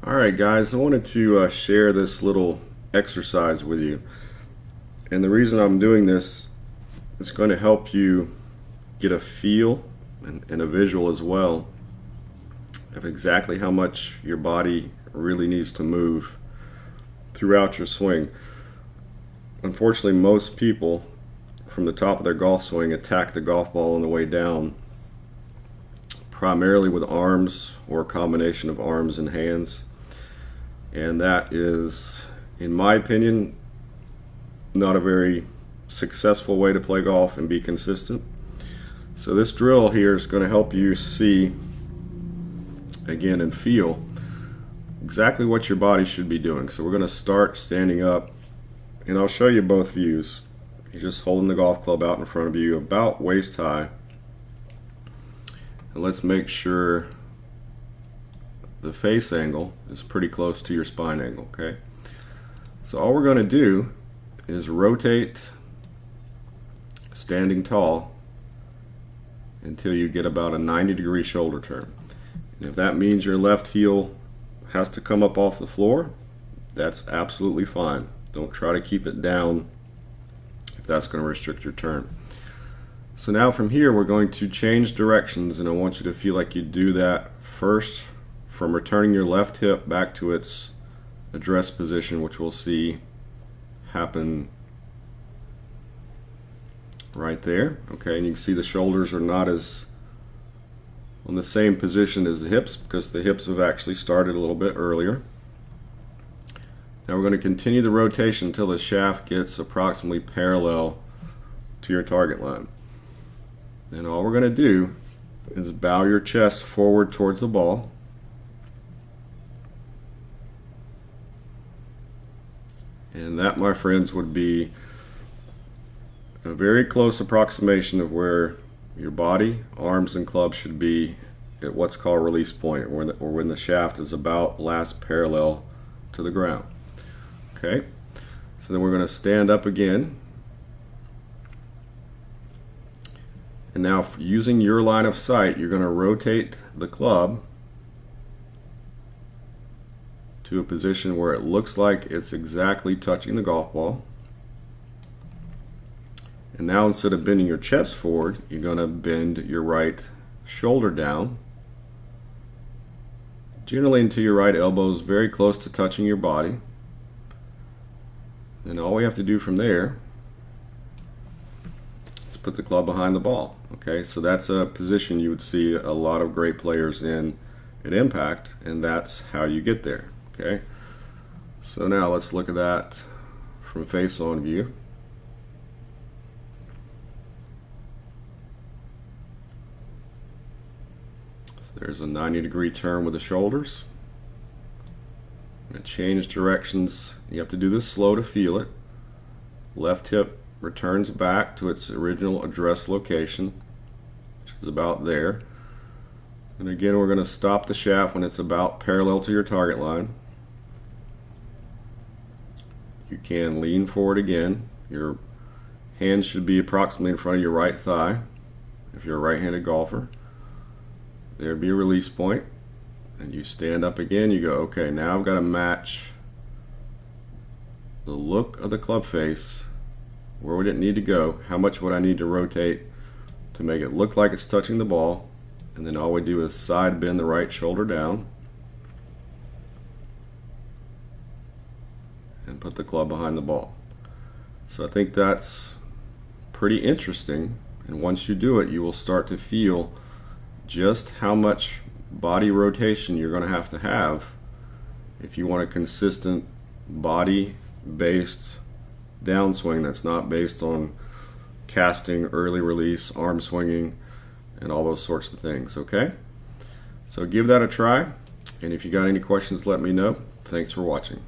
Alright guys, I wanted to share this little exercise with you. And the reason I'm doing this is going to help you get a feel and a visual as well of exactly how much your body really needs to move throughout your swing. Unfortunately, most people from the top of their golf swing attack the golf ball on the way down primarily with arms or a combination of arms and hands. And that is, in my opinion, not a very successful way to play golf and be consistent. So this drill here is going to help you see, again, and feel exactly what your body should be doing. So we're going to start standing up, and I'll show you both views. You're just holding the golf club out in front of you about waist high. And let's make sure the face angle is pretty close to your spine angle, okay? So all we're going to do is rotate standing tall until you get about a 90-degree shoulder turn. And if that means your left heel has to come up off the floor, that's absolutely fine. Don't try to keep it down if that's going to restrict your turn. So now from here we're going to change directions, and I want you to feel like you do that first from returning your left hip back to its address position, which we'll see happen right there. Okay, and you can see the shoulders are not as on the same position as the hips because the hips have actually started a little bit earlier. Now we're going to continue the rotation until the shaft gets approximately parallel to your target line. And all we're going to do is bow your chest forward towards the ball. And that, my friends, would be a very close approximation of where your body, arms, and club should be at what's called release point, or when the shaft is about last parallel to the ground. Okay, so then we're going to stand up again. And now, using your line of sight, you're going to rotate the club to a position where it looks like it's exactly touching the golf ball. And now, instead of bending your chest forward, you're going to bend your right shoulder down, generally until your right elbow is very close to touching your body. And all we have to do from there is put the club behind the ball. Okay, so that's a position you would see a lot of great players in at impact, and that's how you get there. Okay, so now let's look at that from face-on view. So there's a 90-degree turn with the shoulders. I'm going to change directions. You have to do this slow to feel it. Left hip returns back to its original address location, which is about there. And again, we're going to stop the shaft when it's about parallel to your target line. You can lean forward again. Your hands should be approximately in front of your right thigh if you're a right-handed golfer. There'd be a release point. And you stand up again. You go, okay, now I've got to match the look of the club face. Where would it need to go? How much would I need to rotate to make it look like it's touching the ball? And then all we do is side bend the right shoulder down and put the club behind the ball. So I think that's pretty interesting, and once you do it, you will start to feel just how much body rotation you're going to have if you want a consistent body based downswing that's not based on casting, early release, arm swinging, and all those sorts of things. Okay, so give that a try, and if you got any questions, let me know. Thanks for watching.